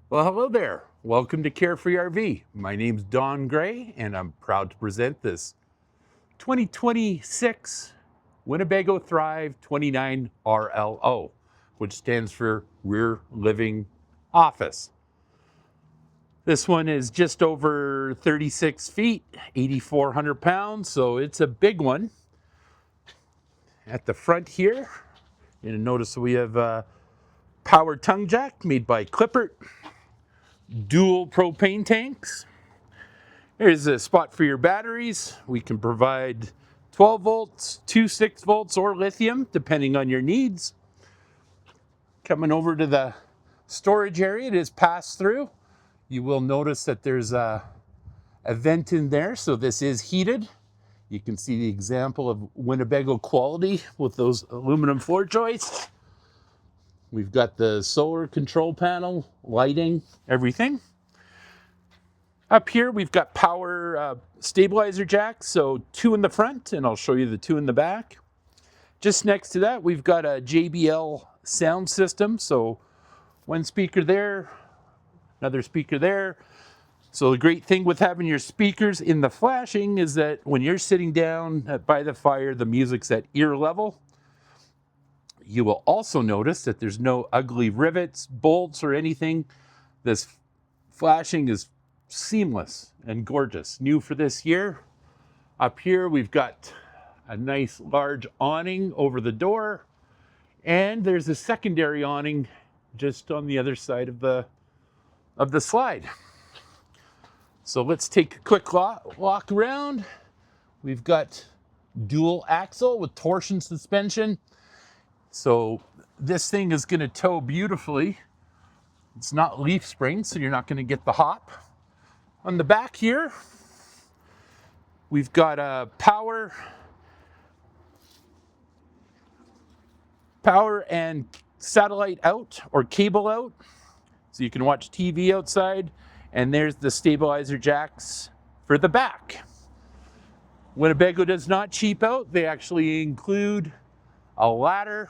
Well, hello there. Welcome to Carefree RV. My name's Don Gray, and I'm proud to present this 2026 Winnebago Thrive 29 RLO, which stands for Rear Living Office. This one is just over 36 feet, 8,400 pounds, so it's a big one. At the front here, you're going to notice we have a power tongue jack made by Clippert, dual propane tanks. Here's a spot for your batteries. We can provide 12 volts, two 6 volts, or lithium, depending on your needs. Coming over to the storage area, it is pass through. You will notice that there's a vent in there, so this is heated. You can see the example of Winnebago quality with those aluminum floor joists. We've got the solar control panel, lighting, everything. Up here, we've got power stabilizer jacks, so two in the front, and I'll show you the two in the back. Just next to that, we've got a JBL sound system, so one speaker there, another speaker there. So the great thing with having your speakers in the flashing is that when you're sitting down by the fire, the music's at ear level. You will also notice that there's no ugly rivets, bolts, or anything. This flashing is seamless and gorgeous. New for this year. Up here we've got a nice large awning over the door, and there's a secondary awning just on the other side of the slide. So let's take a quick walk around. We've got dual axle with torsion suspension. So this thing is going to tow beautifully. It's not leaf spring, so you're not going to get the hop. On the back here, we've got a power and satellite out or cable out, so you can watch TV outside. And there's the stabilizer jacks for the back. Winnebago does not cheap out. They actually include a ladder.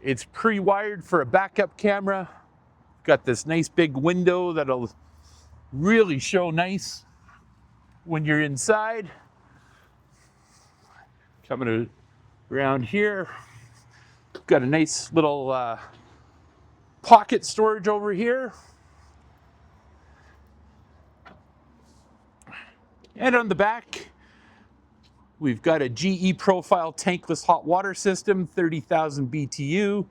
It's pre-wired for a backup camera. Got this nice big window that'll really show nice when you're inside. Coming around here, got a nice little pocket storage over here. And on the back, we've got a GE Profile tankless hot water system, 30,000 BTU.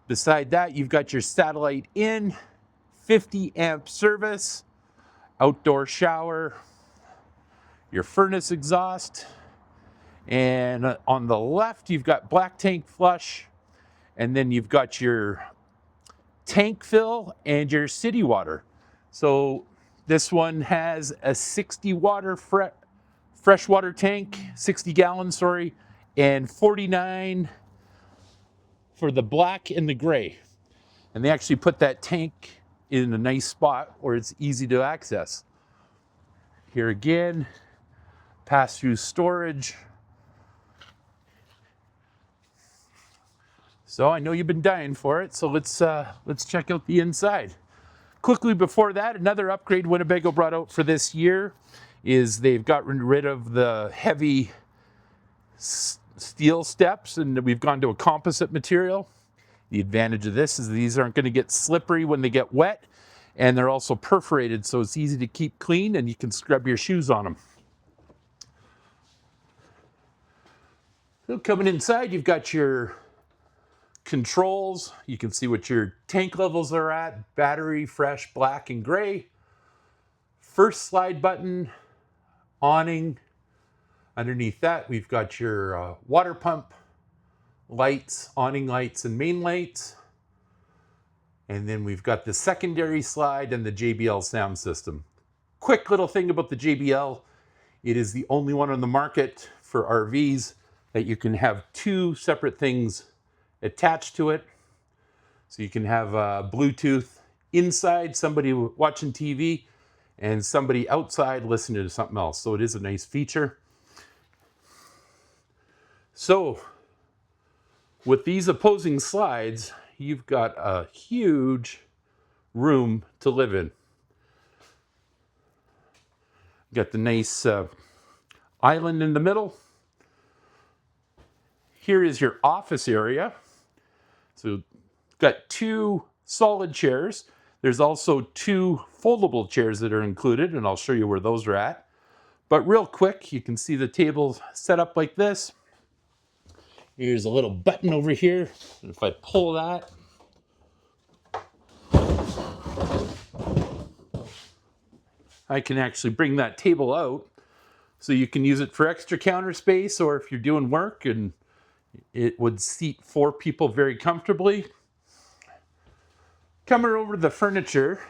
Beside that, you've got your satellite in, 50 amp service, outdoor shower, your furnace exhaust. And on the left, you've got black tank flush, and then you've got your tank fill and your city water. So this one has a 60 water freshwater tank, 60 gallons, sorry, and 49 for the black and the gray. And they actually put that tank in a nice spot where it's easy to access. Here again, pass-through storage. So I know you've been dying for it, so let's check out the inside. Quickly before that, another upgrade Winnebago brought out for this year is they've gotten rid of the heavy steel steps, and we've gone to a composite material. The advantage of this is these aren't going to get slippery when they get wet, and they're also perforated, so it's easy to keep clean, and you can scrub your shoes on them. So coming inside, you've got your controls. You can see what your tank levels are at, battery, fresh, black, and gray. First slide button, awning. Underneath that, we've got your water pump, lights, awning lights, and main lights. And then we've got the secondary slide and the JBL sound system. Quick little thing about the JBL, it is the only one on the market for RVs that you can have two separate things attached to it. So you can have Bluetooth inside, somebody watching TV, and somebody outside listening to something else. So it is a nice feature. So with these opposing slides, you've got a huge room to live in. Got the nice island in the middle. Here is your office area. So got 2 solid chairs. There's also 2 foldable chairs that are included, and I'll show you where those are at. But real quick, you can see the table set up like this. Here's a little button over here. And if I pull that, I can actually bring that table out. So you can use it for extra counter space, or if you're doing work, and it would seat 4 people very comfortably. Coming over to the furniture,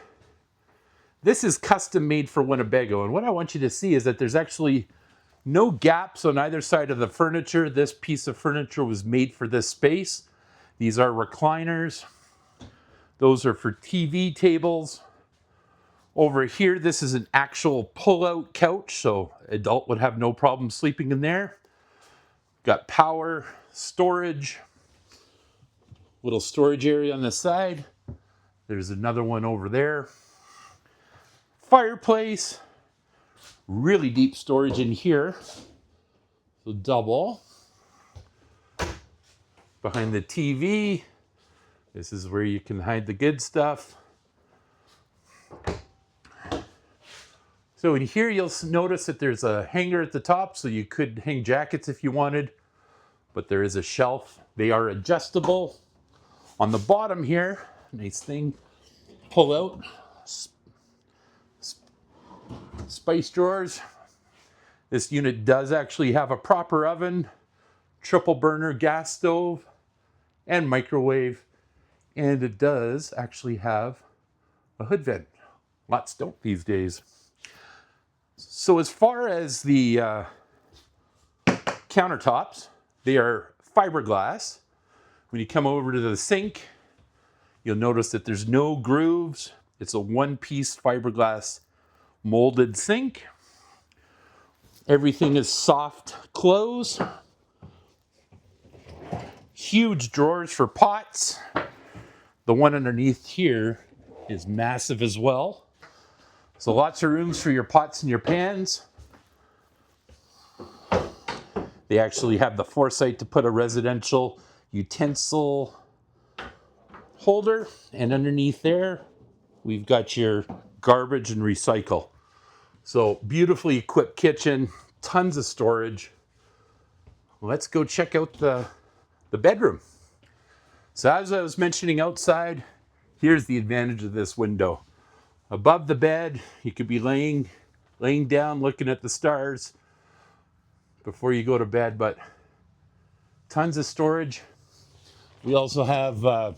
this is custom made for Winnebago. And what I want you to see is that there's actually no gaps on either side of the furniture. This piece of furniture was made for this space. These are recliners. Those are for TV tables. Over here, this is an actual pull-out couch, so adult would have no problem sleeping in there. Got power, storage, little storage area on the side. There's another one over there. Fireplace, really deep storage in here, so double. Behind the TV, this is where you can hide the good stuff. So in here, you'll notice that there's a hanger at the top, so you could hang jackets if you wanted, but there is a shelf. They are adjustable. On the bottom here, nice thing, pull out spice drawers. This unit does actually have a proper oven, triple burner gas stove, and microwave, and it does actually have a hood vent. Lots don't these days. So as far as the countertops, they are fiberglass. When you come over to the sink, you'll notice that there's no grooves. It's a one-piece fiberglass molded sink. Everything is soft close. Huge drawers for pots. The one underneath here is massive as well. So lots of rooms for your pots and your pans. They actually have the foresight to put a residential utensil holder, and underneath there, we've got your garbage and recycle. So beautifully equipped kitchen, tons of storage. Let's go check out the bedroom. So as I was mentioning outside, here's the advantage of this window. Above the bed, you could be laying down looking at the stars before you go to bed, but tons of storage. We also have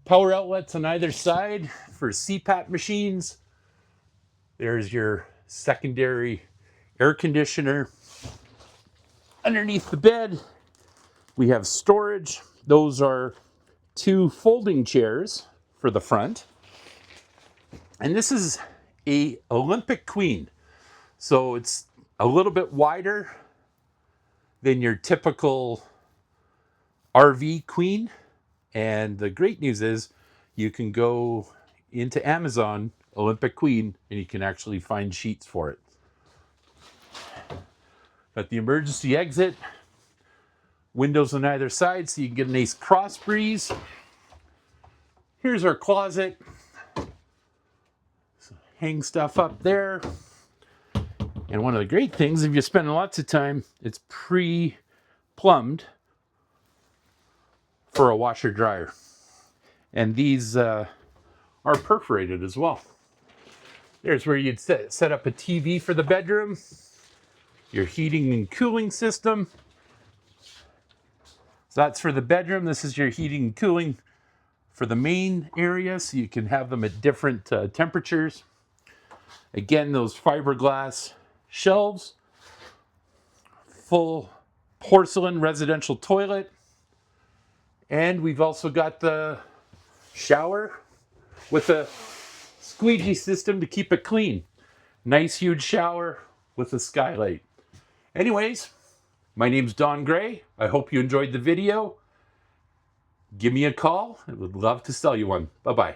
power outlets on either side for CPAP machines. There's your secondary air conditioner. Underneath the bed, we have storage. Those are 2 folding chairs for the front. And this is a Olympic Queen. So it's a little bit wider than your typical RV Queen. And the great news is you can go into Amazon Olympic Queen and you can actually find sheets for it. Got the emergency exit, windows on either side so you can get a nice cross breeze. Here's our closet. So hang stuff up there. And one of the great things, if you spend lots of time, it's pre-plumbed for a washer dryer. And these are perforated as well. There's where you'd set up a TV for the bedroom, your heating and cooling system. So that's for the bedroom. This is your heating and cooling for the main area, so you can have them at different temperatures. Again, those fiberglass shelves, full porcelain residential toilet, and we've also got the shower with a squeegee system to keep it clean. Nice huge shower with a skylight. Anyways, my name's Don Gray. I hope you enjoyed the video. Give me a call. I would love to sell you one. Bye-bye.